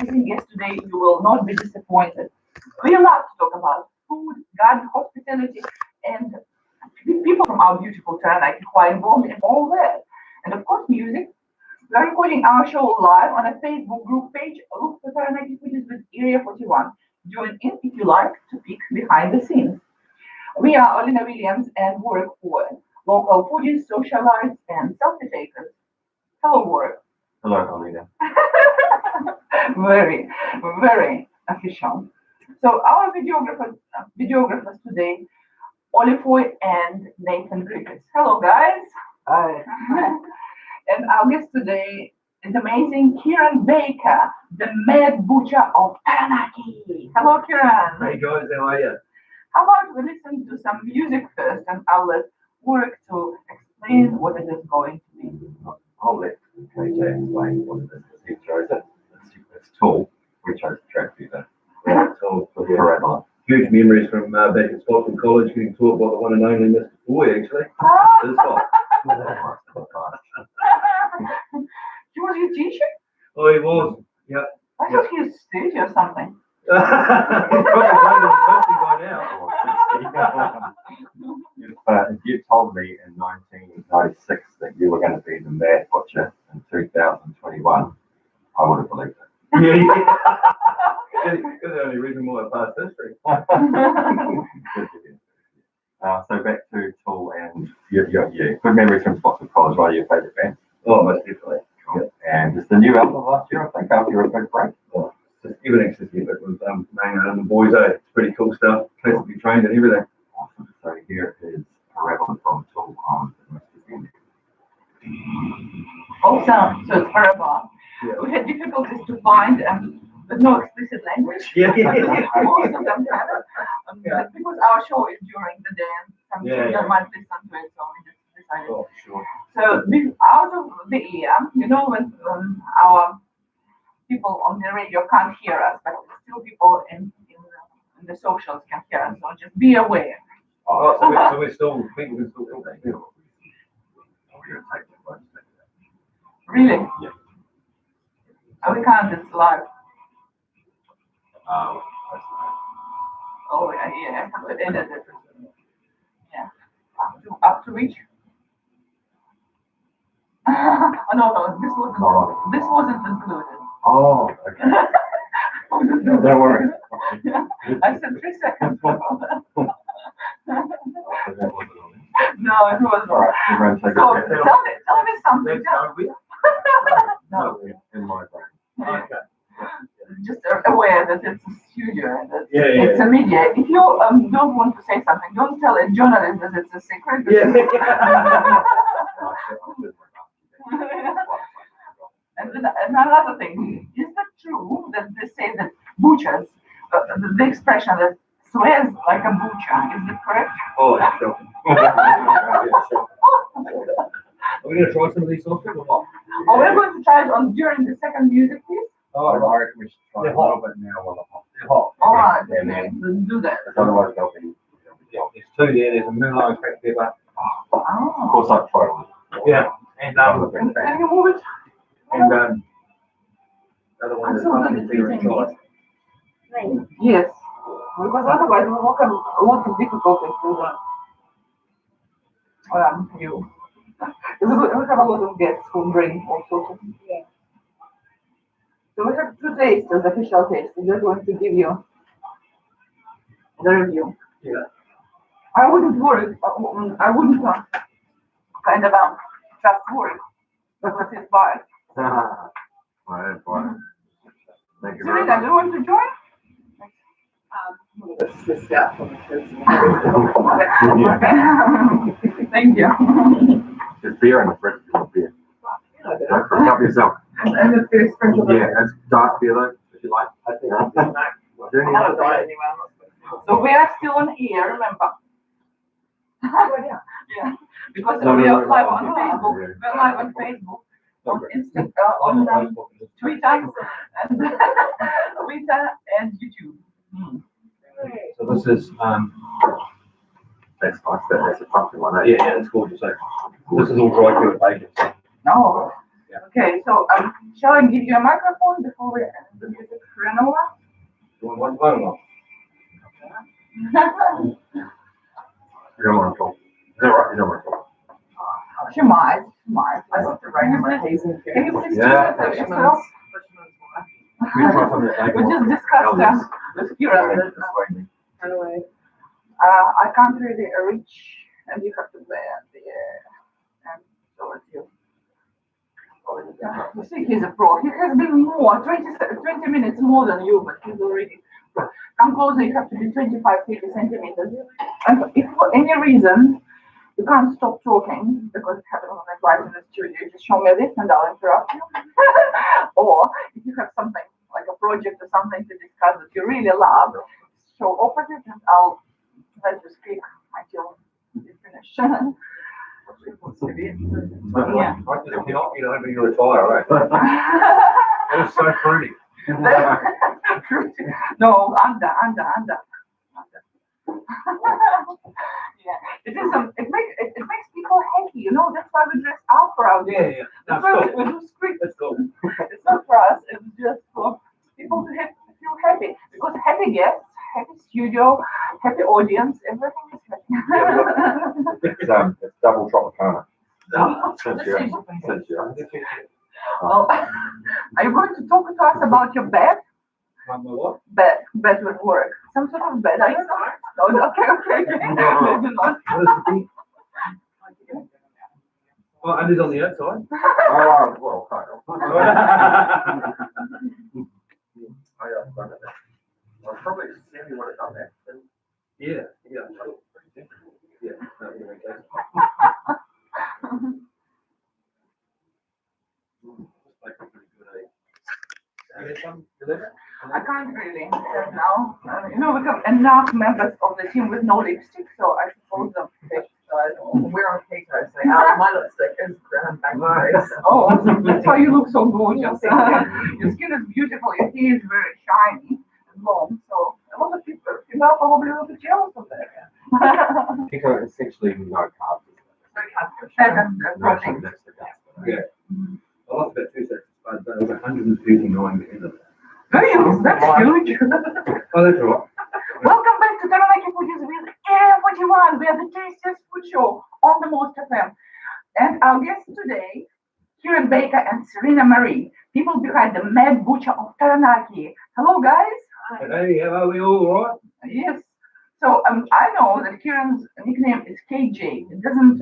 amazing guest today. You will not be disappointed. We love to talk about food, garden, hospitality, and people from our beautiful Taranaki who are involved in all that. And of course, music. We are recording our show live on a Facebook group page. Look for Taranaki Foodies with Area 41. Join in if you like to peek behind the scenes. We are Olina Williams and Warwick Ford, local foodies, socialites, and selfie takers. Hello, Warwick. Hello, Olina. Very, very official. So our videographers today, Olifoy and Nathan Griffiths. Hello, guys. Hi. And our guest today is amazing Kieran Baker, the Mad Butcher of Taranaki. Hello, Kieran. Hey guys, how are you? How about we listen to some music first, and I'll let Warwick to explain what it is going to be. I'll let KJ explain what it is. He chose it. It's tall. We chose the track fever. Yeah, tall. Forever. Huge memories from back in Stockton College, getting taught by the one and only Mr. Boy, actually. This guy. He was your teacher? Oh, he was. Yeah. I thought he was stage or something. He's probably playing his 50 by now. If you told me in 1996 that you were going to be the Mad Butcher in 2021, I would have believed it. Yeah. That's the only reason why I passed history. So back to Tool and good memories from Stockton College. What are your favourite bands? Oh, most definitely. Cool. And just the new album last year, I think, after a big break. Oh, everything's just different with the boys. It's pretty cool stuff. Classically trained and everything. Awesome. So here is a rebel from Tool on the Awesome. So it's horrible. Yeah. We had difficulties to find with no explicit language. Yeah. Most of them have it. But because our show is during the day and some children might listen to it, so we just decided. Oh, sure. So out of the ear, when our people on the radio can't hear us, but still people in the socials can hear us, so just be aware. Oh, so we're still, people can still feel that. Really? Yeah. Oh, we can't, it's live. Um, Oh, yeah, I have to edit it. Yeah. Up to which? Oh, no, this wasn't included. Oh, okay. Don't worry. Yeah, I said 3 seconds. No, it wasn't. All right, everyone take So, it. tell me something. No, in my brain. Okay. Just aware that it's a studio and that Yeah. it's a media. If you don't want to say something, don't tell a journalist that it's a secret. Yeah. And another thing, is it true that they say that butchers, the expression that swears like a butcher, is it correct? Oh, that's shocking. Yeah, sure. Are we going to try some of these sauces or what? Oh, we're going to try it on during the second music, please. I reckon we should try a little bit now while They're hot. All right, And then- let's do that. otherwise they'll be. There's two there. There's a moonlight cracked pepper. Of Oh. course, I've tried one. Yeah. And I'm a big Can fan. you move it? and the other one is pumpkin finger and chives. Yes, because otherwise we will have a lot of difficulties with you. We have a lot of guests who bring all sorts of. Yeah. So we have 2 tasters, official taste. We're just going to give you the review. Yeah. I wouldn't worry. I wouldn't trust worry because it's biased. Right, fine. Thank you very Serena, do much. you want to join? Let's just start from the first Okay. Thank you. There's beer in the fridge. There's beer. Don't help yourself. And it's very special. Yeah, it's dark beer though, if you like. I think I'm doing that. So we are still on air, remember? Yeah, because No, we no, are no, live no, on no, Facebook. no. We're live on Facebook, on Instagram, on Twitter, and Twitter and YouTube. So this is That's nice. That's a pumpkin one. yeah, it's gorgeous. So this is all dry cured bacon. So No. Yeah. Okay, so shall I give you a microphone before we end the music? want to phone off. You don't want to talk. Is that right? You don't want to talk. She might. I have to write in my hazing. Can you please Yeah. do that yourself? We try something that We just discussed that with Kira. How do I? I can't really reach, and you have to bear the and so it's you. You see, he's a pro. He has been more, 20 minutes more than you, but he's already pro. Come closer, you have to be 25, 30 centimeters. And if for any reason you can't stop talking, because it happens when I'm right in the studio, just show me this and I'll interrupt you. Or if you have something like a project or something to discuss that you really love, show opposite and I'll let you speak until you finish. Yeah. If you're not, you know, you retire, right? That was so pretty. No, under. Yeah, it is. It makes people happy, you know. That's why we dress up for our Yeah, yeah. That's That's why cool. we do scripts. That's cool. It's not for us. It's just for people to feel happy. Because happy guests, happy studio, happy audience, everything is happy. It's double Tropicana. No. Since you. Well, are you going to talk to us about your bed? My what? Bed with work. Some sort of bed. Are you not? Oh, okay. Maybe not. What is the thing? Oh, and it's on the outside. Oh, well, kind of. I'll probably send you what it's on there. Yeah. Yeah. No, yeah, okay. Like a pretty good, eh? You get some delivered? I can't really now. You know, we have enough members of the team with no lipstick, so I suppose them. We're on cake, I say. My lipstick is back face. Oh, that's why you look so gorgeous. Your skin is beautiful. Your hair is very shiny and long. So a lot of people probably look jealous of that. Because essentially no carbs. That's No, that's the gas. Yeah. I lost about 2 seconds, but there was 139 in it. That's huge. Oh, that's all right. Welcome back to Taranaki Foodies with Area 41. We are the tastiest food show on the Most FM. And our guests today, Kieran Baker and Serena Marie, people behind the Mad Butcher of Taranaki. Hello, guys. Hey, how are we all right? Yes. So I know that Kieran's nickname is KJ. It doesn't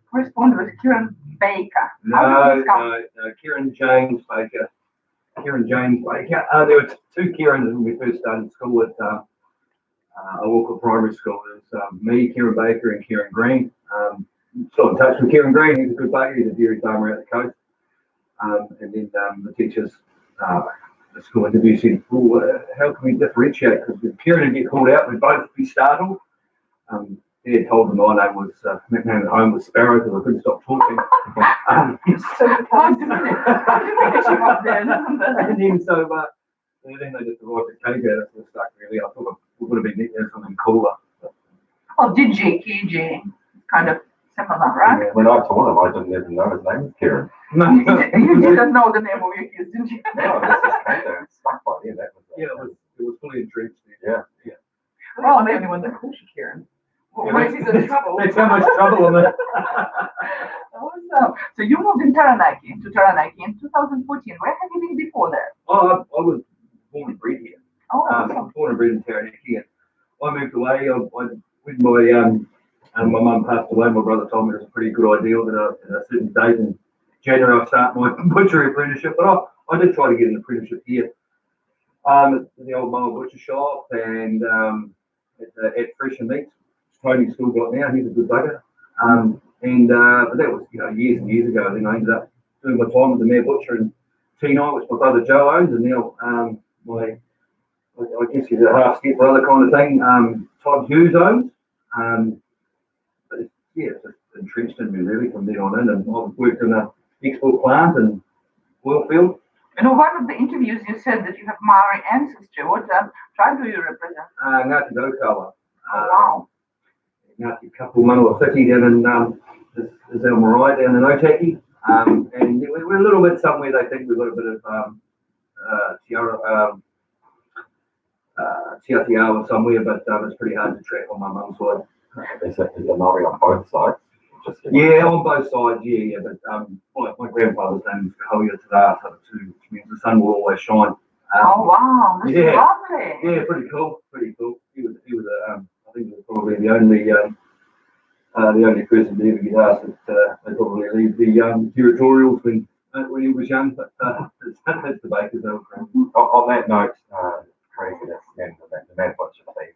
correspond with Kieran Baker. How did this come? No, Kieran James Baker. Kieran James Baker. There were two Kierans when we first started school at a local primary school. There was me, Kieran Baker, and Kieran Green. Still in touch with Kieran Green. He's a good buddy. He's a dairy farmer out the coast. And then the teachers the school interview said, well, how can we differentiate? Because if Kieran would get called out, we'd both be startled. They had told them my name was, nickname at home was Sparrow because I couldn't stop talking. And then so, then they just arrived at cake at us and stuck really. I thought it would have been nicknamed something cooler. Oh, DJ, KJ, kind of similar, right? Yeah. When I taught him, I didn't even know his name was Kieran. No, You didn't know the name of your kids, didn't you? No, this just came there and stuck by then. That was yeah, it was fully entrenched there. Yeah. Well, I'm the only one that calls you Kieran. Well, where is in trouble? There's so much trouble on it. Awesome. So you moved to Taranaki in 2014. Where have you been before that? Oh, I was born and bred here. Oh, awesome. Born and bred in Taranaki. And I moved away. When my mum passed away, my brother told me it was a pretty good idea that at a certain date in January I'll start my butchery apprenticeship. But I did try to get an apprenticeship here. At the old Mile Butcher Shop and at Fresh and Meats. Tony's still got now. He's a good bugger. But that was years and years ago. Then I ended up doing my time with the Mayor Butcher in T9, which my brother Joe owns, and now I guess he's a half skip brother kind of thing. Todd Hughes owns. But it's just entrenched in me really from then on in, and I've worked in the export plant and oil field. You know, one of the interviews you said that you have Maori ancestry. What tribe do you represent? Ngāti Gaukawa. Wow. Ngāti Kapu Manawa Whiti down in is our marae down in Otaki. And we're a little bit somewhere they think we've got a bit of Tiautiawa somewhere, but it's pretty hard to track on my mum's side. Is it Maori on both sides? Just Yeah, on both sides, yeah. But my grandfather's name is Kahoia Tarata too, which means the sun will always shine. Oh wow, that's yeah. lovely. Yeah, pretty cool. He was I think he was probably the only person to ever get asked that they probably leave the territorials when he was young. But that's the Bakers though. On that note, craziness and the man butcher thing.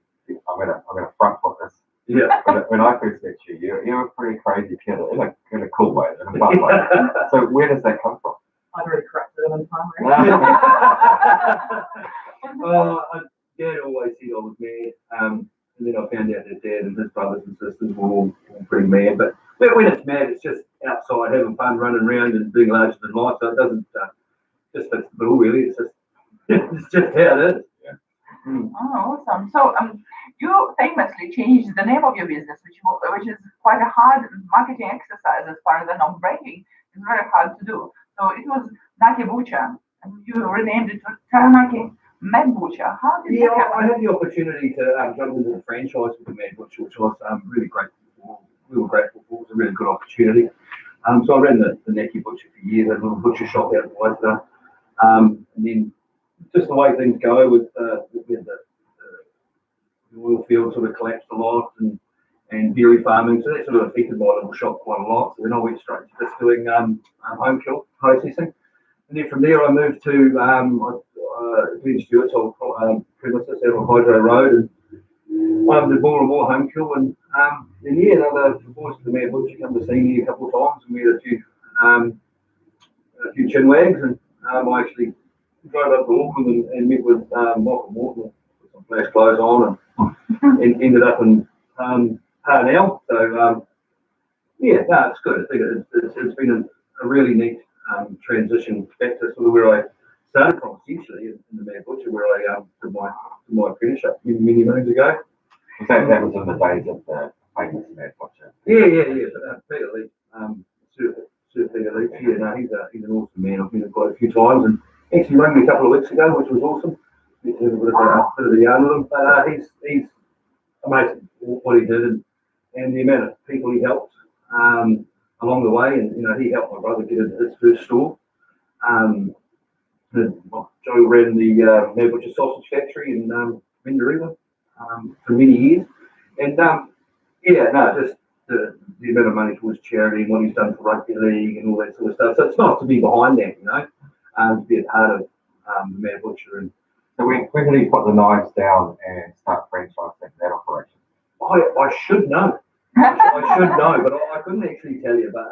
I'm gonna front foot this. Yeah. When I first met you, you're a pretty crazy kid in a cool way, in a fun way. So where does that come from? I'd already corrected them in primary. Dad always said I was mad. And then I found out that Dad and his brothers and sisters were all pretty mad. But when it's mad, it's just outside having fun, running around and being larger than life. So it doesn't just fit the bill, really. It's just how it is. Yeah. Oh, awesome. So you famously changed the name of your business, which is quite a hard marketing exercise as far as I know. Branding is very hard to do. So it was Naki Butcher, and you renamed it to Taranaki Mad Butcher. How did that happen? I had the opportunity to jump into the franchise with the Mad Butcher, which I was really grateful for. We were grateful for. It was a really good opportunity. So I ran the Naki Butcher for years, a little butcher shop out in Waitara. And then just the way things go with the oil field sort of collapsed a lot and dairy farming, so that sort of affected my little shop quite a lot. So then I went straight to just doing home kill processing. And then from there I moved to Glen Stewart's old premises out on Hydro Road, and did more and more home kill. And then the boys of the Mad Butcher come to see me a couple of times, and we had a few chin wags, and I actually drove up to Auckland and met with Michael Morton, with some flash clothes on, and ended up in Parnell. So it's good. I think it's been a really neat transition back to sort of where I started from, essentially, in the Mad Butcher, where I did my apprenticeship many moons ago. That was in the days of the famous Mad Butcher. Yeah. Peter Lee, Sir Peter Lee. Yeah, no, he's an awesome man. I've met him quite a few times, and actually rang me a couple of weeks ago, which was awesome. We had a bit of a yarn with him, but he's amazing what he did, and the amount of people he helped along the way. And he helped my brother get into his first store. Joe ran the Mad Butcher sausage factory in Winery for many years, and just the amount of money towards charity and what he's done for rugby league and all that sort of stuff. So it's nice to be behind that, to be a part of the Mad Butcher. And so when did he put the knives down and start franchising that operation? I should know. I should know, but I couldn't actually tell you. But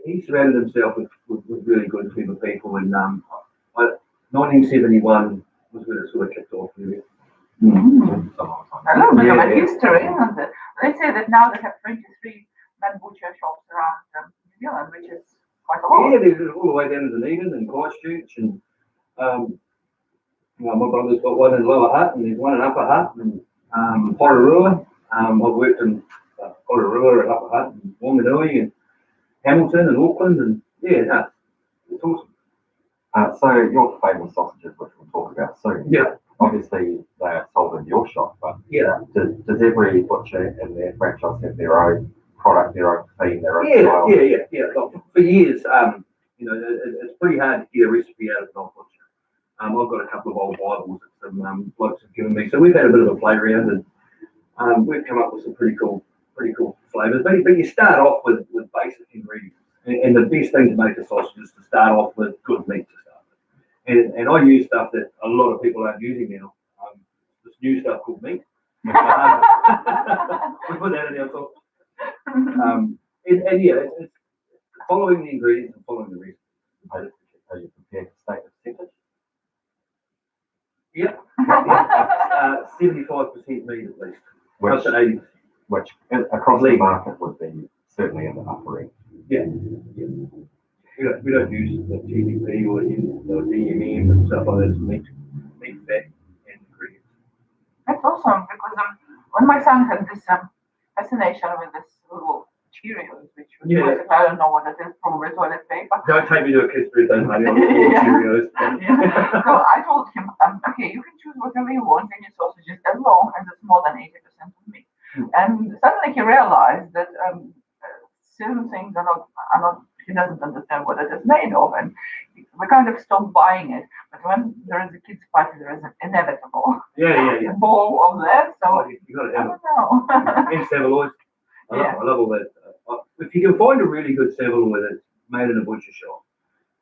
he surrounded himself with really good team of people, and 1971 was when it sort of kicked off, really. A little bit of a history, isn't it? They say that now they have 23 Mad Butcher shops around New Zealand, which is quite a lot. Yeah, there's all the way down to Dunedin and Christchurch, and my brother's got one in Lower Hutt, and there's one in Upper Hutt, and Porirua. I've worked in Porirua and Upper Hutt, and Wanganui, and Hamilton, and Auckland, and it's awesome. So your famous sausages, which we'll talk about soon. Yeah. Obviously, they are sold in your shop, but does every butcher in their franchise have their own product, their own theme, their own style? Yeah. Look, for years, it's pretty hard to get a recipe out of an old butcher. I've got a couple of old Bibles that some blokes have given me, so we've had a bit of a play around, and we've come up with some pretty cool flavours. But you start off with basic ingredients, and the best thing to make a sausage is to start off with good meat to start with. And I use stuff that a lot of people aren't using now. This new stuff called meat. We put that in our sauce. It's following the ingredients and following the recipe. Are you prepared to state the percentage? Yeah. 75% meat at least. Which, up to 80%. Which across the market would be certainly in the upper end. Yeah. We don't use the GDP or the DMM and stuff like that. It's meat, fat, and ingredients. That's awesome, because when my son had this fascination with this little Cheerios, which was I don't know what it is, probably toilet paper. Don't take me to a kid's birthday party on Cheerios. So I told him, okay, you can choose whatever you want in your sausages as long as it's more than 80% of meat. And suddenly he realized that certain things are not, he doesn't understand what it is made of, and we kind of stopped buying it. But when there is a kids' party, there is an inevitable bowl of that. So You got to I have it. don't know. And saveloys. I love all that. If you can find a really good saveloy that's made in a butcher shop,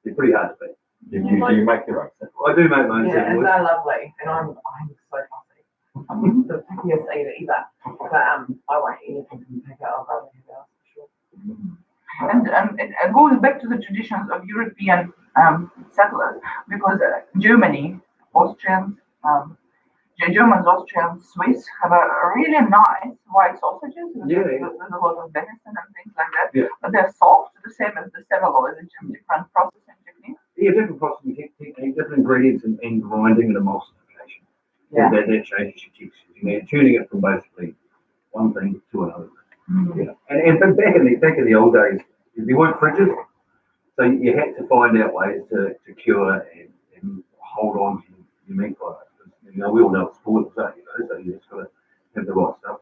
they're pretty hard to beat. Do you make your own stuff? I do make my own Yeah, and saveloys. they're lovely, and I'm so fussy. I'm the pickiest eater either, but I won't eat anything from the packet. I'll rather have ours for sure. And it goes back to the traditions of European settlers, because Germany, Austrians, Germans, Austrians, Swiss have a really nice white sausages with a lot of venison and things like that. Yeah. But they're soft, the same as the saveloys, it's just different processing techniques. Yeah, different processing techniques, different ingredients and grinding and emulsification. Yeah. That changes your textures. You're tuning it from basically one thing to another. Mm-hmm. Yeah. And back in the old days, there weren't fridges, so you had to find out ways to cure and hold on to your meat product. You know, we all know it's spoiled, so you just got to have the right stuff.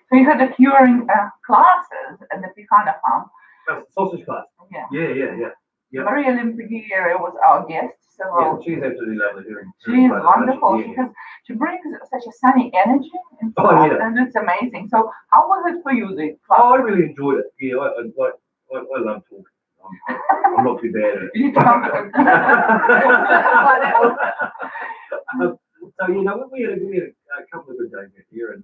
So you had the curing classes at the Picana farm. Sausage class. Yeah. Yeah. Maria Limpigiere was our guest. Yeah, So she's absolutely lovely. she's wonderful. She brings such a sunny energy into us, and it's amazing. So how was it for you, the class? Oh, I really enjoyed it. Yeah, I love talking. I'm not too bad at it. You need to come. So we had a couple of good days here, and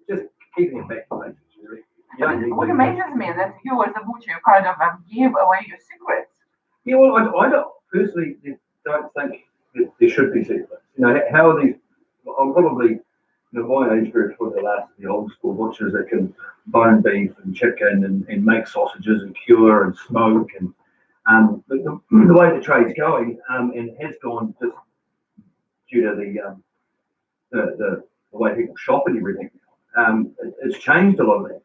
just keeping it back to basics, really. What amazes me is that you, as a butcher, you kind of give away your secrets. Yeah, well, I don't personally don't think that there should be secrets. You know, how are these? I'm probably, my age group for the old school butchers that can bone beef and chicken and make sausages and cure and smoke and the way the trade's going and has gone just due to the way people shop and everything. It's changed a lot of that.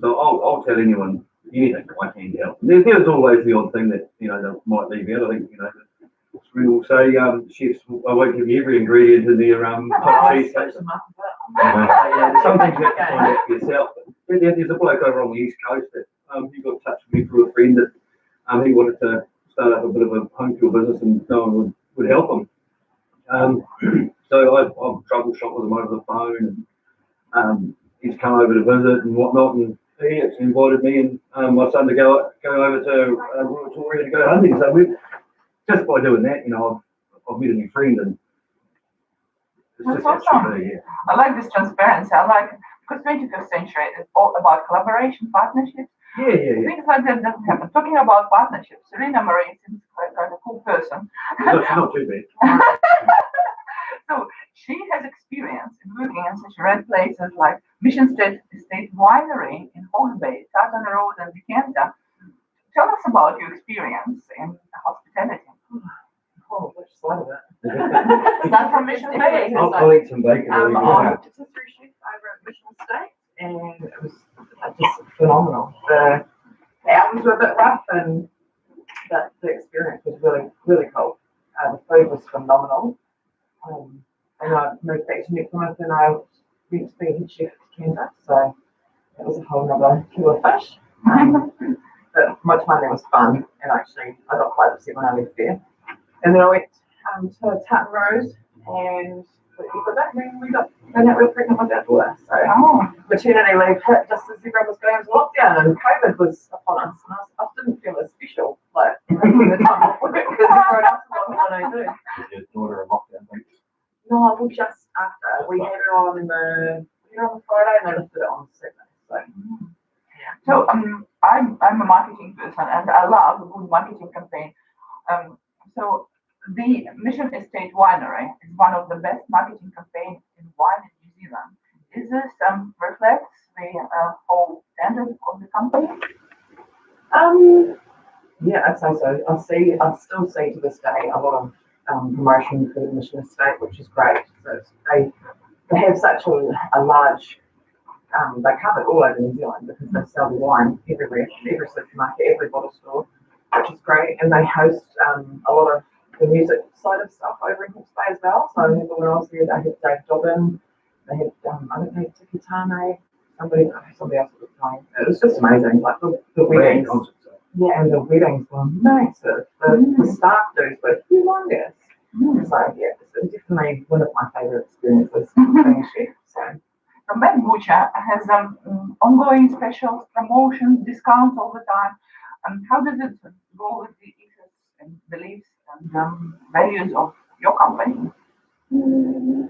So I'll tell anyone anything I can help. There's always the odd thing that they might leave out. I think we will say chefs. I won't give you every ingredient in their hot cheese cake. Some things you have to find out for yourself. But there's a bloke over on the East Coast that he got in touch with me through a friend that he wanted to start up a bit of a home fuel business and no one would help him. So I've troubleshot with him over the phone and he's come over to visit and whatnot, and he actually invited me and my son to go over to Victoria to go hunting. So just by doing that, I've met a new friend, and it's That's just awesome. I like this transparency. Because 21st century is all about collaboration, partnerships. Yeah. Things like that doesn't happen. Talking about partnerships, Serena Marie seems like a cool person. She's not too bad. So she has experience in working in such red places like Mission State Winery in Hawke's Bay, Southern Road, and Decanter. Tell us about your experience in hospitality. Oh, which slide of it? Start from Mission State. I'll eat some bacon. I'm a patisserie chef over at Mission State, and it was just phenomenal. The hours were a bit rough, but the experience was really, really cool. The food was phenomenal. And I moved back to New Plymouth and I went to be a head chef at Canberra, so that was a whole nother kilo of fish. But my time there was fun, and actually I got quite upset when I left there. And then I went to Tartan Rose and we found out we were pregnant with our daughter. So maternity leave hit just as everyone was going into lockdown and COVID was upon us. And I didn't feel as special, like the time off work, because everyone else was on holiday too. Is your daughter a lockdown thing? No, well, just after. We had her on the Friday and they lifted it on Saturday. So I'm a marketing person and I love a good marketing campaign. So the Mission Estate Winery is one of the best marketing campaigns in wine in New Zealand. Is this reflects the whole standard of the company? Yeah, I'd say so. I still see to this day a lot of promotion for the Mission Estate, which is great. So they have such a large, they cover all over New Zealand because they sell the wine everywhere, every supermarket, every bottle store, which is great. And they host a lot of the music side of stuff over in Hawke's Bay as well. So I remember when I was there, they had Dave Dobbin, they had, I don't know, Tiki Tane, somebody else at the time. It was just amazing. Like the weddings. Yeah, and the weddings were massive. The staff dues were humongous. So yeah, it's definitely one of my favourite experiences being a chef. So Red Butcher has ongoing specials, promotions, discounts all the time. How does it go with the ethos and beliefs and values of your company? I'm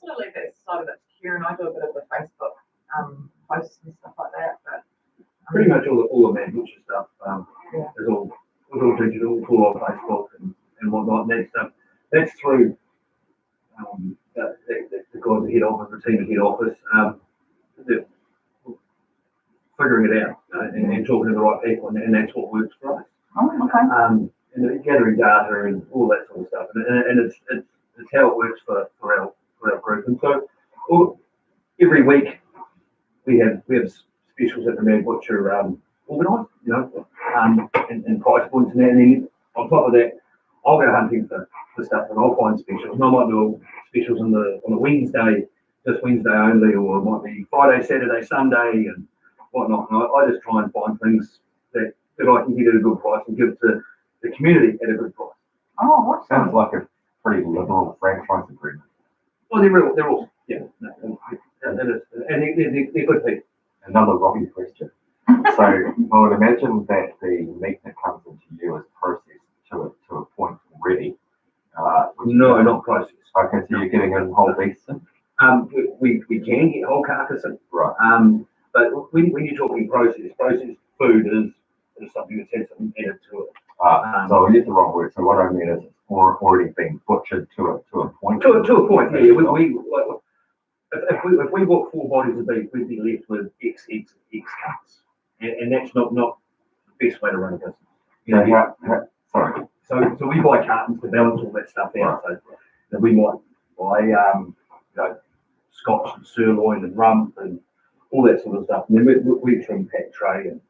still leave that side of it to Kieran. I do a bit of the Facebook posts and stuff like that, but Pretty much all the Mad Butcher stuff Yeah. is all digital, it's all on Facebook and whatnot. That's through the guys at head office, the team at head office, they're figuring it out, and talking to the right people, and that's what works for us. Oh, okay. And gathering data and all that sort of stuff, and it's how it works for our group. And so every week we have specials that the Mad Butcher organised, and price points and that. And then on top of that, I'll go hunting for stuff and I'll find specials. And I might do specials on a Wednesday, just Wednesday only, or it might be Friday, Saturday, Sunday, and whatnot. And I just try and find things that I can get at a good price and give to the community at a good price. Oh, what Sounds like a pretty liberal franchise agreement. Well, they're all, yeah, and they're good people. Another Robbie question. So I would imagine that the meat that comes into you is processed to a point already. No, not processed. Okay, so you're getting in whole beasts in? We can get whole carcass in. Right. But when you're talking processed food is something that's had some added to it. So I used the wrong word. So what I mean is it's already been butchered to a point. To a point, yeah. If we bought 4 bodies of beef, we'd be left with X cuts, and that's not the best way to run a business. You know, Sorry. So we buy cartons to balance all that stuff out. Right. So we might buy Scotch and sirloin and rump and all that sort of stuff, and then we trim pack tray and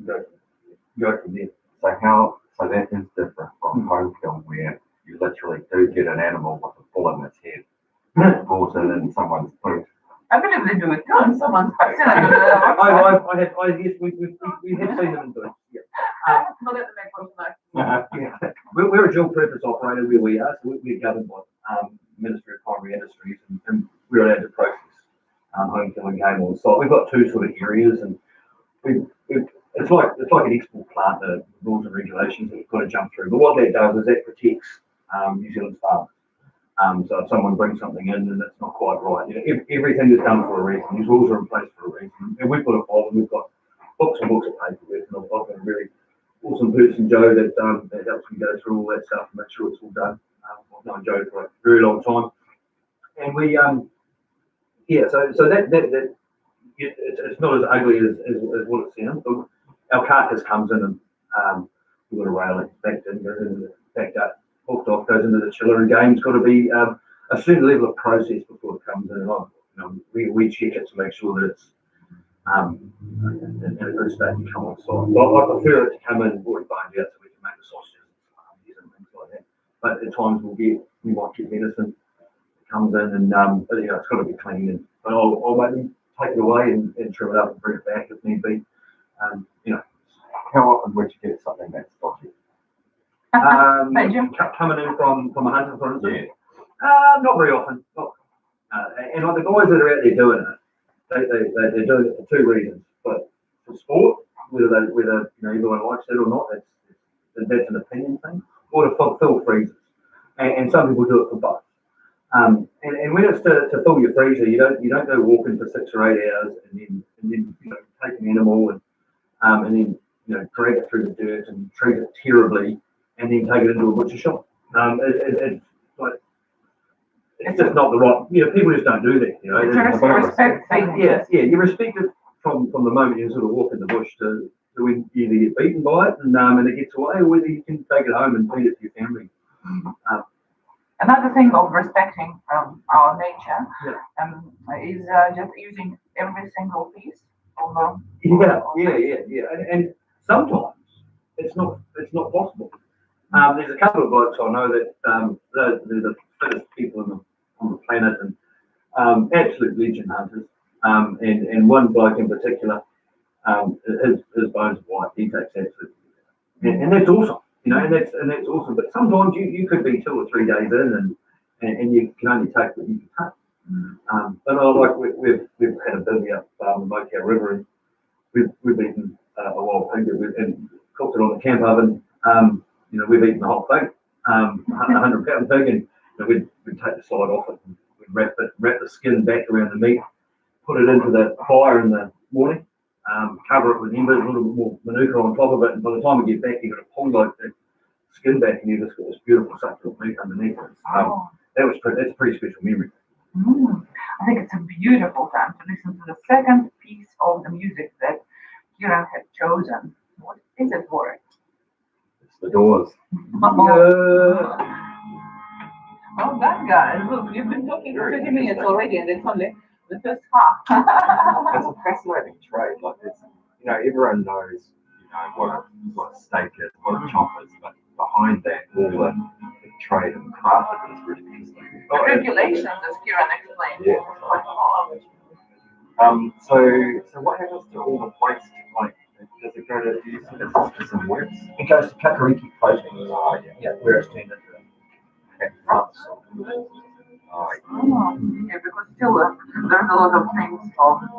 go from there. So that is different from home film where you literally do get an animal with a bullet in its head brought in someone's boot. I believe they do it too in someone's house. Yes, we have seen them do it. Yeah. not at the Mad Butcher though. Yeah. We're a dual purpose operator where we are, so we're governed by Ministry of Primary Industries, and we're allowed to process home killing game on site. We've got 2 sort of areas, and it's like an export plant, the rules and regulations that we've got to jump through. But what that does is that protects New Zealand's farmers. So if someone brings something in and it's not quite right, everything is done for a reason. These rules are in place for a reason. And we've got a follow, we've got books and books of paperwork, and I've got a really awesome person, Joe, that helps me go through all that stuff and make sure it's all done. I've known Joe for a very long time. And we, so that it's not as ugly as what it sounds. But our carcass comes in and we've got a railing backed in, goes into the backed up, hooked off, goes into the chiller, and game's got to be a certain level of process before it comes in and on. We check it to make sure that it's in a good state to come on site. I prefer it to come in already boned out so we can make the sausages and things like that. But at times we might get venison that comes in and it's got to be clean, and I'll make them take it away and trim it up and bring it back if need be. How often would you get something that's dodgy? Coming in from a hunter, for instance. Not very often. And like the guys that are out there doing it, they're doing it for 2 reasons. But for sport, whether everyone likes it or not, that's an opinion thing. Or to fill freezers, and some people do it for both. And when it's to fill your freezer, you don't go walking for 6 or 8 hours and then take an animal and then drag it through the dirt and treat it terribly, and then take it into a butcher shop. It's just not the right. People just don't do that. It's a respect thing. Yeah. You respect it from the moment you sort of walk in the bush to when you either get beaten by it and it gets away, or whether you can take it home and feed it to your family. Another thing of respecting our nature is just using every single piece of Yeah. And sometimes it's not possible. There's a couple of blokes I know that they're the fittest people on the planet and absolute legend hunters. And one bloke in particular, his bones are white. He takes absolute, and that's awesome, and that's awesome. But sometimes you could be 2 or 3 days in, and you can only take what you can take. But like we've had a busy up the Mokau River, and we've eaten a wild pig and cooked it on the camp oven. We've eaten the whole thing, 100-pound pig, and we'd take the side off it, and we'd wrap the skin back around the meat, put it into the fire in the morning, cover it with embers, a little bit more manuka on top of it, and by the time we get back, you've got to pull like the skin back, and you've just got this beautiful succulent meat underneath it. That's a pretty special memory. I think it's a beautiful time to listen to the second piece of the music that Kieran had chosen. What is it for? It's the Doors. Well done, guys. Look, you've been talking for 30 minutes already, and it's only the first half. It's a fascinating trade. Like it's, everyone knows, what a steak is, what a chop is, but behind that, all the trade and craft of it is really interesting. The regulations, as Kieran explained. Yeah. So what happens to all the waste? Like, does it go to, do you think it's some works? It goes to Taranaki Foodies. Oh, yeah. Where it's turned into France. Oh, Yeah, because still there's a lot of things for calcium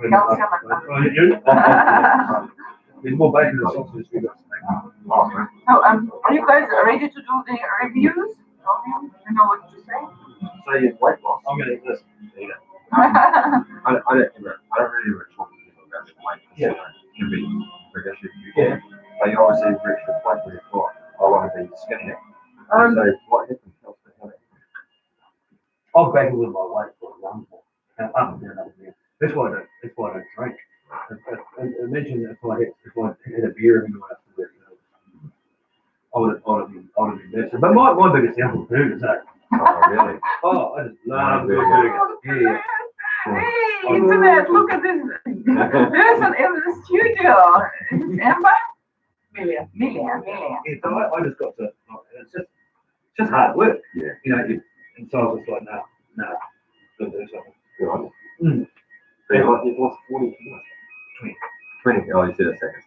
and There's more bacon and sausage we got to make. So, are you guys ready to do the reviews? You know what to say? so you weight loss. I'm going to eat this. Eat it. I don't really ever talk to people about their weight. Yeah. It can be progressive. Yeah. But you obviously reach the point where you thought, I want to be skinnier. So what happened? I've battled with my weight for a long time. Up and down, up and down. That's why I don't drink. Imagine if I had a beer and went up to work, I would have been massive. But my biggest downfall is burgers, eh? Oh, really? Oh, I just love good burgers. Yeah. Hey, internet, look at this person in the studio. Is it Amber? Million. Yeah, so I just got to, it's just hard work. Yeah. And so I was just like, no, don't do something. Good on you. Mm. So you've lost 40 kilos? 20. Oh, you said a second.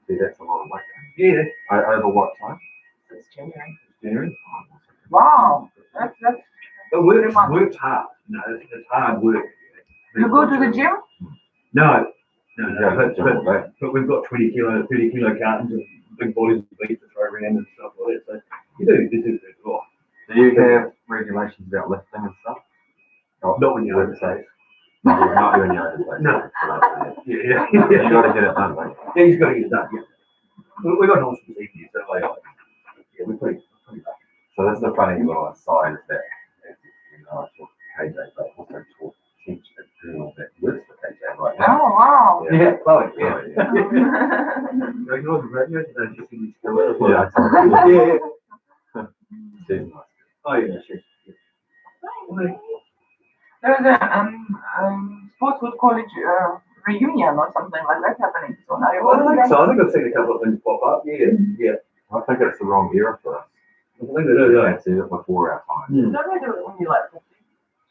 See, that's a lot of weight. Yeah. Over what time? It's January. January? Wow, that's. But work's hard. It's hard work. You go to the gym? No. But But we've got 20 kilo, 30 kilo cartons of big bodies of beef to throw around and stuff like that. So you do a lot. do you have regulations about lifting and stuff? Not when you're overseas. Not when you're overseas. No. Yeah. You got to get it done, mate. Yeah, he's got to get it done. Yeah. We got an awesome team here, so like, yeah, we're pretty lucky. So that's the funny little aside is that, I talk to KJ, but also talk teach a girl that works for KJ right now. Oh, wow. Yeah, Chloe. Yeah. Yeah, you know, graduated, and she's in the school. Yeah, I told her. Yeah. She's nice. Oh, yeah, she's. There's a Sportswood College reunion or something like that happening. So now I think so. I think I've seen a couple of things pop up. Yeah. I think it's the wrong era for us. I think they do, We yeah. can't see it before our time. Hmm. Don't they do it when you're like 50?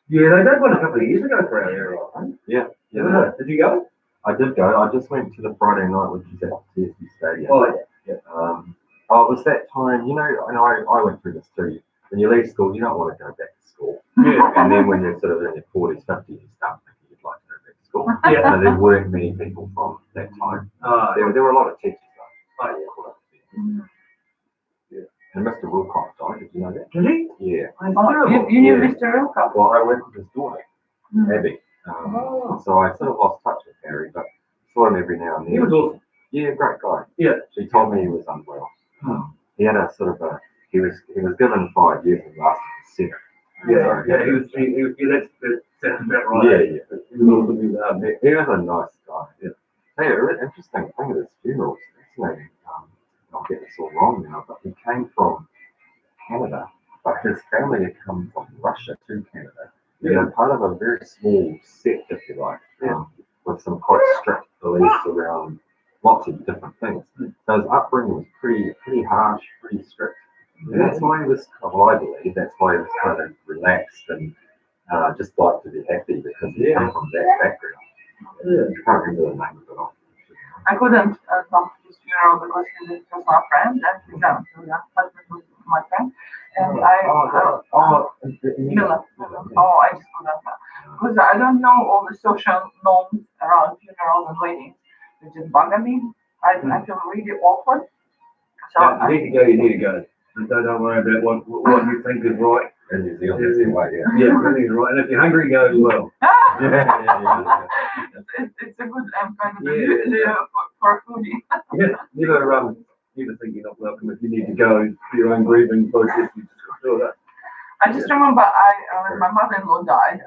Yeah, they did one a couple of years ago for our era, I think. Yeah. Did you go? I did go. I just went to the Friday night, which is at TSB Stadium. Oh, yeah. It was that time, and I went through this too. When you leave school, you don't want to go back to school. Yeah. And then when you're sort of in your 40s, 50s, you start thinking you'd like to go back to school. Yeah. And there weren't many people from that time. There were a lot of teachers though. Oh, Yeah. And Mr. Wilcox died, did you know that? Did he? Yeah. You knew Yeah. Mr. Wilcox? Well, I worked with his daughter, Abby. So I sort of lost touch with Harry, but saw him every now and then. He was awesome. Yeah, great guy. Yeah. She told me he was unwell. He had a sort of he was given 5 years and lasted 7. Yeah, he was, that sounds about right. Yeah. He was awesome. He was a nice guy. Yeah. Hey, an interesting thing at his funeral was fascinating. I'll get this all wrong now, but he came from Canada, but his family had come from Russia to Canada. They're part of a very small sect, if you like, with some quite strict beliefs around lots of different things. So his upbringing was pretty harsh, pretty strict. And that's why he was, well, I believe, that's why he was kind of relaxed and just liked to be happy because he came from that background. I can't remember the name of it all. I couldn't come to his funeral because he's just my friend and he's husband was my friend. And Miller. I just couldn't. Because I don't know all the social norms around funerals and weddings. They just bother me. I feel really awkward. So Yeah, you need to go, you need to go. And don't worry about what you think is right. In New Zealand, it's the way, yeah. Yeah, everything's right. And if you're hungry, go as well. it's a good kind of for a foodie. Yeah, never think you're not welcome. If you need to go for your own grieving process, you just do that. I just remember when my mother-in-law died.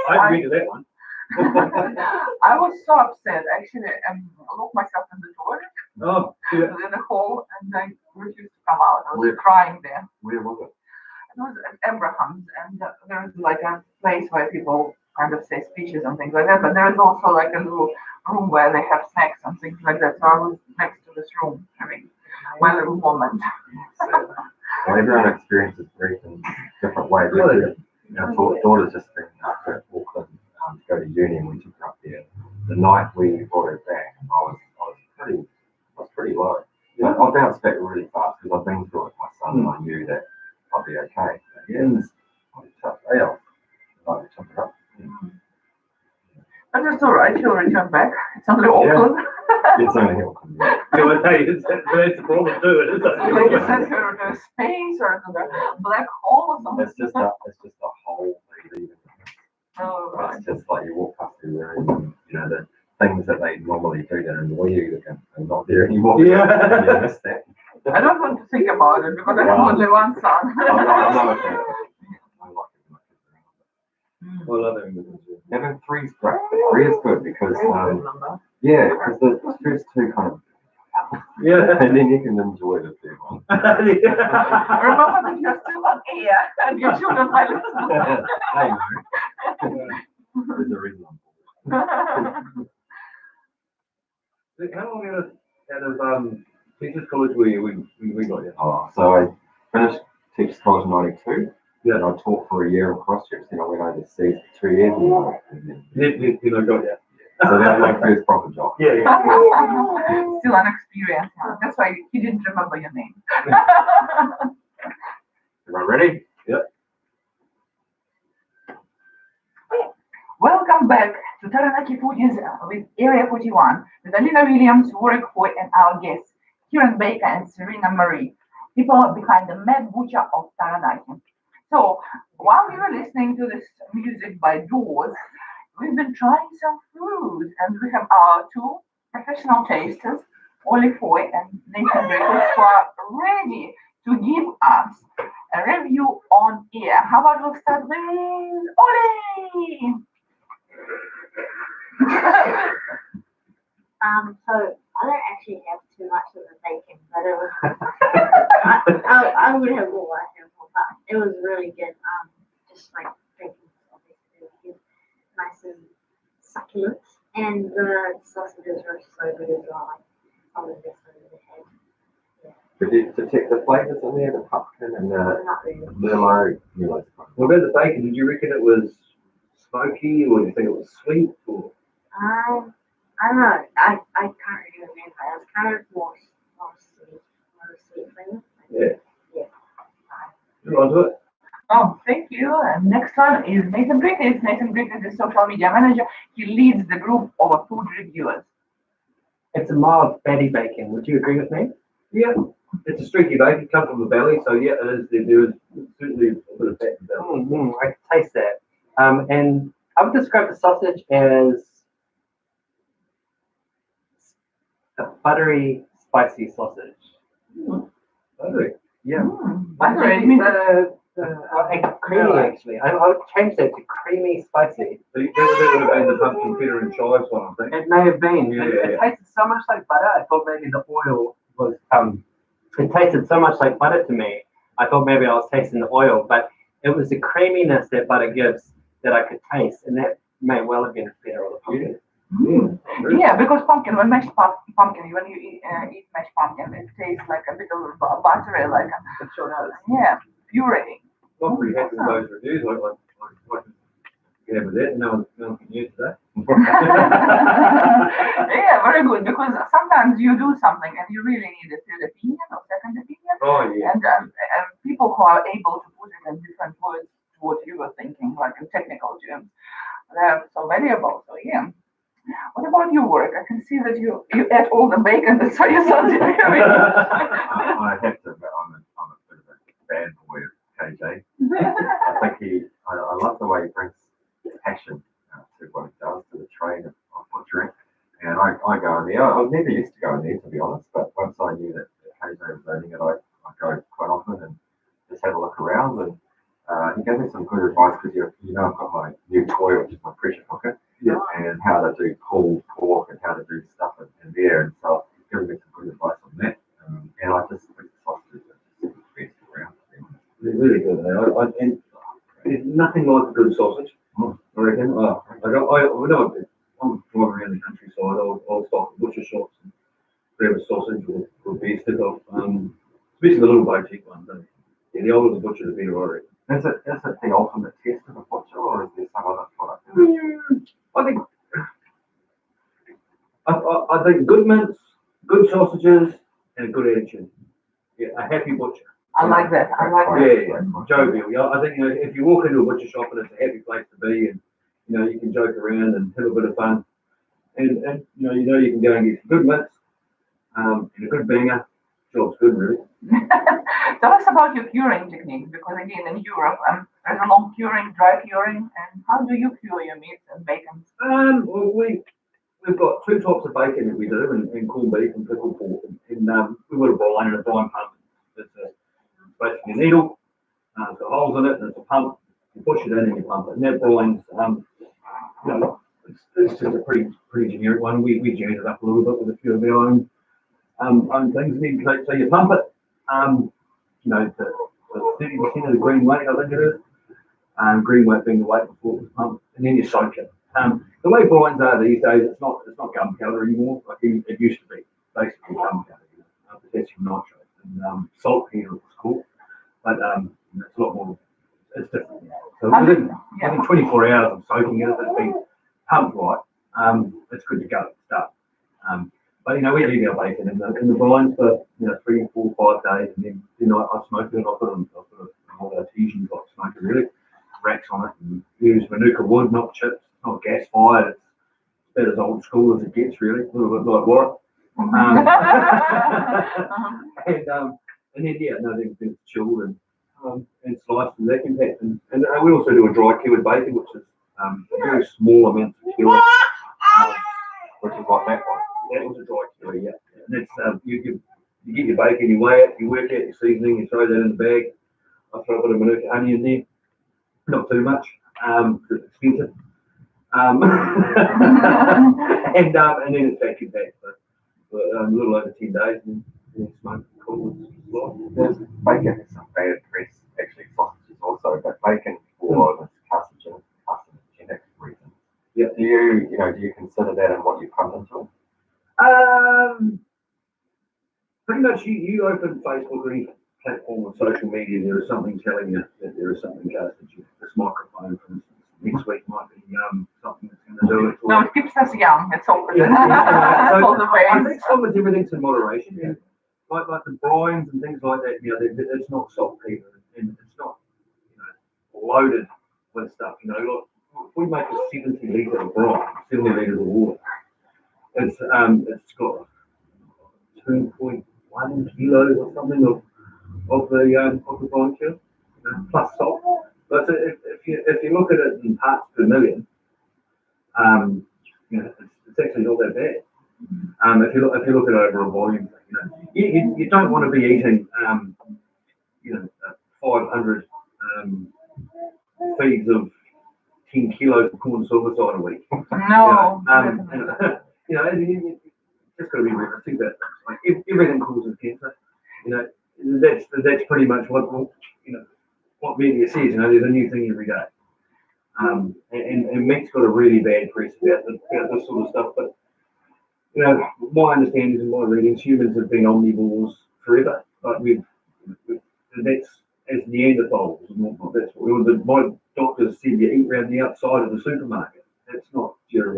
I've been to that one. I was so upset. Actually, I locked myself in the toilet, Oh, yeah. in the hall, and I refused to come out. I was crying there. Where was it? It was at Abraham's, and there is like a place where people kind of say speeches and things like that. But there is also like a little room where they have snacks and things like that. So I was next to this room having my little moment. Well, everyone experiences grief in different ways. Really? Our daughter's just been up to Auckland to go to uni, and we took her up there. The night we brought her back, I was pretty low. But I bounced back really fast because I've been through it with my son, and I knew that I'd be okay. But yeah, it was quite a tough day off. I took her up. But it's all right. She'll return back. It's only Auckland. It's only Auckland. Yeah. Yeah, well, hey, that's the problem too, isn't Like you said, it? to space or to the black hole or something. It's just a whole thing. Oh, right. It's just like you walk past the room, and the things that they normally do that annoy you are not there anymore. Yeah. You miss that. I don't want to think about it because I have only one son. I'm not a fan of it. I like it much. I love it. Having three's great. Three is good because because the first two kind of Yeah. and then you can enjoy the third one. Remember that you're still on air and your children might listen. I know. There's a reason. How long out of teachers college were you when we got you? Oh, so I finished Teachers College in '92. Yeah. And I taught for a year in Christchurch. Then I went overseas for 2 years. And then, You got you. so that was my first proper job. Yeah. Still an experience. That's why he didn't remember your name. Everyone ready? Yep. Welcome back to Taranaki Foodies with Area 41 with Alina Williams, Warwick Hoy, and our guests, Kieran Baker and Serena Marie, people behind the Mad Butcher of Taranaki. So while we were listening to this music by Doors, we've been trying some food, and we have our two professional tasters, Ollie Foy and Nathan Drake, who are ready to give us a review on air. How about we'll start with Ollie? So I don't actually have too much of the bacon, but it was I would have more I have more, but it was really good. Just like bacon, obviously, nice and succulent, and the sausages were so good as well. Like some of the best I've ever had. Did you detect the flavours in there, the pumpkin and the Not really. Merlot? What about the bacon? Did you reckon it was smoky, or do you think it was sweet? Or I don't know. I can't really remember. It was kind of more sweet flavor. Yeah. Yeah. You want to do it? Oh, thank you. And next one is Nathan Brittis. Nathan Brittis is the social media manager. He leads the group of food reviewers. It's a mild fatty bacon. Would you agree with me? Yeah. It's a streaky bacon. It comes from the belly, so yeah, it is. There is certainly a bit of fat in the belly. I can taste that. And I would describe the sausage as a buttery, spicy sausage. Buttery. Yeah. Buttery, it means Creamy, actually. I would change that to creamy, spicy. So that would have been the pumpkin feta and chives one, I think. It may have been. Yeah, It tasted so much like butter. I thought maybe the oil was. It tasted so much like butter to me. I thought maybe I was tasting the oil, but it was the creaminess that butter gives that I could taste, and that may well have been feta or the pumpkin. Yeah, because pumpkin, when pumpkin, when you eat mashed pumpkin, it tastes like a bit of buttery, like It sure does. yeah, puree. Not pretty happy with those reviews. Like yeah, with that, no one can use that. Yeah, very good. Because sometimes you do something and you really need a third opinion or second opinion, Oh yeah. and people who are able to put it in different words to what you were thinking, like in technical terms, they're so valuable. So yeah. What about your work? I can see that you ate all the bacon that so you sounded very. I have to admit, I'm a bit of a bad boy of KJ. I think I love the way he brings passion to what he does, to the trade of butchering. And I go in there. I never used to go in there, to be honest, but once I knew that KJ was owning it, I go quite often and just have a look around. And he gave me some good advice because I've got my new toy, which is my pressure cooker. Yeah. And how to do pulled pork and how to do stuff in there. And so he's given me some good advice on that. And I just think the sausages are just the best around. They're really good. And there's nothing like a good sausage. I reckon. I'm driving around the countryside. I'll stop at butcher shops and grab a sausage or beef stick off. Especially the little boutique ones. Yeah, the older the butcher, the better, I reckon. Is it the ultimate test of a butcher, or is there some other product? I think good mince, good sausages, and a good attitude. Yeah, a happy butcher. I like that. I like that. Yeah, jovial. Yeah, I think if you walk into a butcher shop and it's a happy place to be, and you can joke around and have a bit of fun, and you can go and get some good mince, and a good banger. Job's good, really. Tell us about your curing technique, because again in Europe there's a long curing, dry curing, and how do you cure your meats and bacon? Well, we've got two types of bacon that we do, and corned beef and pickled pork, and we've got a brine and a brine pump. It's basically a needle, it's got holes in it, and it's a pump. You push it in and you pump it, and that brine's it's just a pretty generic one. We jazz it up a little bit with a few of our own things. So you pump it, to 30% of the green weight, I think it is. Green weight being the weight before it was pumped, and then you soak it. The way brines are these days, it's not gunpowder anymore. Like it used to be, basically gunpowder, potassium nitrate and saltpeter, it's called. But it's a lot more. It's different. So within 24 hours of soaking it, it's been pumped right. It's good to go. Start. But we leave our bacon in the brine for 3, 4, 5 days, and then I smoke it. I put an artesian type smoker, really, racks on it, and use Manuka wood, not chips, not gas fired. It's about as old school as it gets, really, a little bit like Warwick. And then then it's chilled and sliced and vacuum packed, and we also do a dry cured bacon, which is very small amounts of cure, Which is what that was. That was a dry cure, yeah. And that's you get your bacon, you weigh it, you work out your seasoning, you throw that in the bag. I throw a bit of Manuka honey in there, not too much, because it's expensive. And then it's vacuum packed for a little over 10 days, and then smoke cool. There's bacon has some bad press, actually sausages also, but bacon for the carcinogenic reasons. Yeah. Do you consider that in what you pump into it? Pretty much you open Facebook or any platform on social media, there is something telling you that there is something casted you. This microphone, for instance, next week might be something that's going to do it. No, it keeps us young. It's all So all the way. I think some of everything's in moderation. Yeah. Like the brines and things like that, it's not saltpeter and it's not loaded with stuff. Look, if we make a 70 litre of brine, 70 litres of water, it's got 2.1 kilos or something of the brine cure, plus salt. But if you look at it in parts per million, it's actually not that bad. If you look at it over a volume, you don't want to be eating 500 feeds of 10 kilos of corn silverside a week. No. You just got to be realistic that everything causes cancer. That's pretty much what media says. There's a new thing every day. And meat's got a really bad press about this sort of stuff. But my understanding and my readings, humans have been omnivores forever. Like that's as Neanderthals. That's what my doctors said. You eat around the outside of the supermarket. That's not your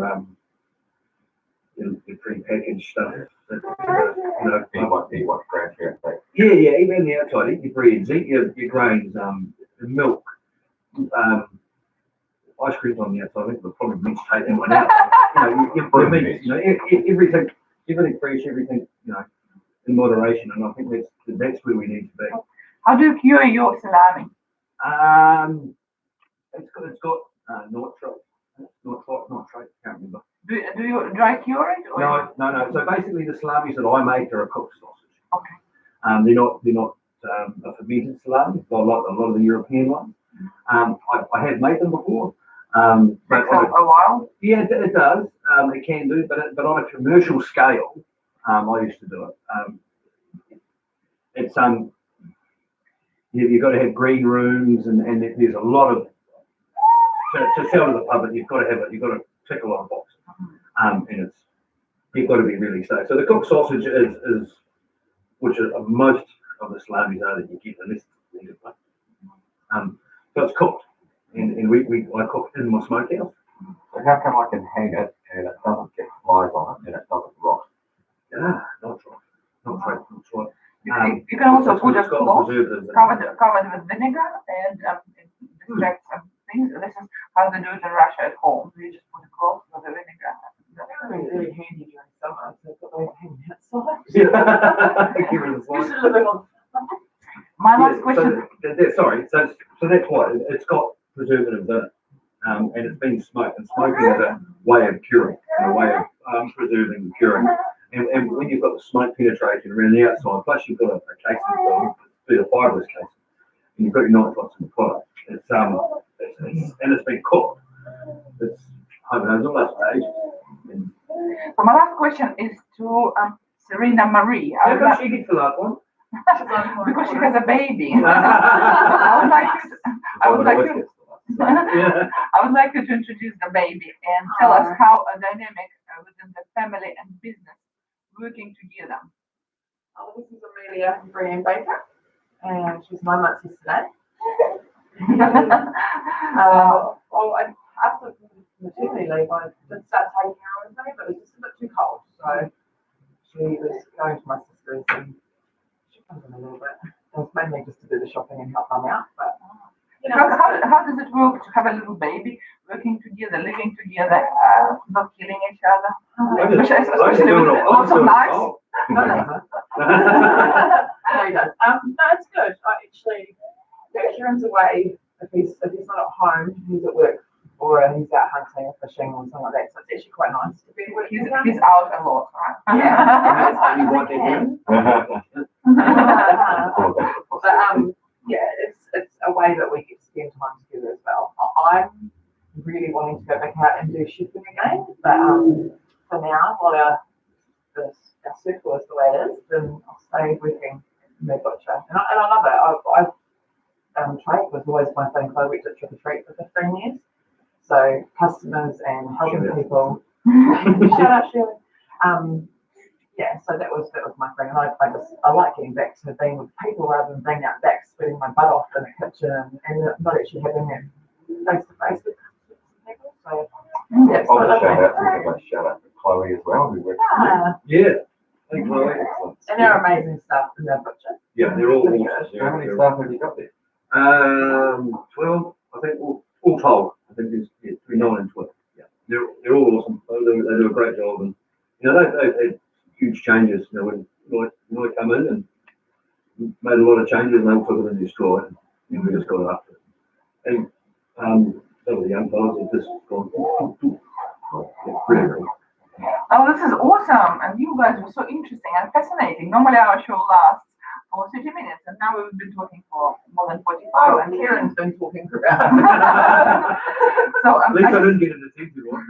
pre-packaged stuff. You want grandparents say. Yeah, eat around the outside. Eat your breads, eat your grains, the milk, ice cream on the outside. I think we'll probably need to take that one out. Your meat, everything fresh, everything, in moderation. And I think that's where we need to be. How do you cure your salami? It's got nitrate. Nitrate. Can't remember. Do you dry cure it? Or No. So basically, the salamis that I make are a cooked sausage. Okay. They're not a fermented salami, like a lot of the European ones. I have made them before. But Takes a while. Yeah, it does. It can do, but on a commercial scale, I used to do it. It's you've got to have green rooms, and there's a lot of to sell to the public. You've got to tick a lot of boxes, and you've got to be really safe. So the cooked sausage is which is most of the salamis are that you get in this. So it's cooked, and I cook in my smokehouse. So how come I can hang it and it doesn't get flies on it and it doesn't rot? Not right. You can also put a it's got cloth preservatives in it. covered with vinegar and extract some things. This is how they do it in Russia at home. You just put a cloth with the vinegar. That's really handy during summer, so put those hanging outside. Give it a slice. Usually living on. My last question. So that's why it's got preservatives in it, and it's been smoked. And smoking is a way of curing, a way of preserving and curing. And when you've got the smoke penetration around the outside, plus you've got a casing through the fibrous casing, and you've got your nitrites in the product. It's been cooked. I don't know, it's almost ages. So my last question is to Serena Marie. How come she gets the last one? Because she has a baby. I would like you to introduce the baby and tell us how a dynamic within the family and business working together. This is Amelia Brian Baker, and she's 9 months yesterday. After maternity leave, I did start taking her with me, but it was just a bit too cold, so she was going to my sister's and she comes in a little bit. It was mainly just to do the shopping and help them out, but how does it work to have a little baby working together, living together, not killing each other? Especially with lots of knives. He does. No, it's good. Kieran's away if he's not at home, he's at work or he's out hunting or fishing or something like that. So it's actually quite nice to be working. He's out a lot, right? Yeah. It's a way that we get to spend time together as well. I'm really wanting to go back out and do shipping again, but for now, while our circle is the way it is, then I'll stay working in the butcher. And I love it. Trade was always my thing, so I worked at Trick or Treat for 15 years. So customers and helping people. Shout out, Shirley. So that was my thing. And I like getting back to being with people rather than being out back sweating my butt off in the kitchen and not actually having that face to face with people. So shout out to Chloe as well, who works Thanks, Chloe. And they're amazing stuff in their butcher. Yeah, they're all How many staff have you got there? 12, I think, all told. I think there's between 9 and 12. Yeah, they're all awesome. They do a great job, and they've had huge changes. When I come in and made a lot of changes, and they all took it in their stride, and we just got it up. And some of the young fellas have just gone. Really. Oh, this is awesome! And you guys were so interesting and fascinating. Normally our show lasts for 30 minutes, and now we've been talking for more than 45. Oh, and Kieran's been talking for about. So At least I didn't get into the one.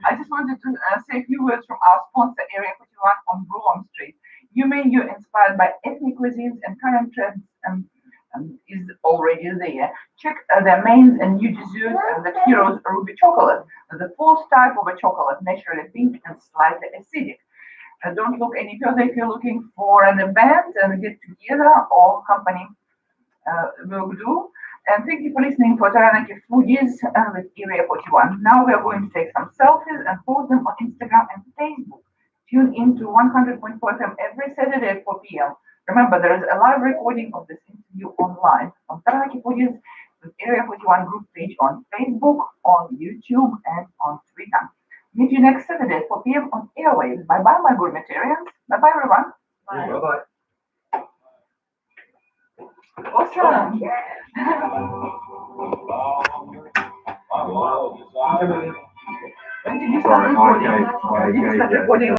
I just wanted to say a few words from our sponsor, Area 41 on Broome Street. You may you're inspired by ethnic cuisines and current trends is already there. Check their mains and new dessert, the Cheerios ruby chocolate, the fourth type of a chocolate, naturally pink and slightly acidic. Don't look any further if you're looking for an event and get together or company will do. And thank you for listening for Taranaki Foodies with Area 41. Now we are going to take some selfies and post them on Instagram and Facebook. Tune in to 100.4 FM every Saturday at 4 p.m. Remember, there is a live recording of this interview online on Taranaki Foodies with Area 41 group page on Facebook, on YouTube, and on Twitter. Meet you next Saturday at 4 p.m. on Airwaves. Bye-bye, my gourmetarians. Bye-bye, everyone. Bye-bye. Awesome. When did you start recording? Sorry, When did you start recording?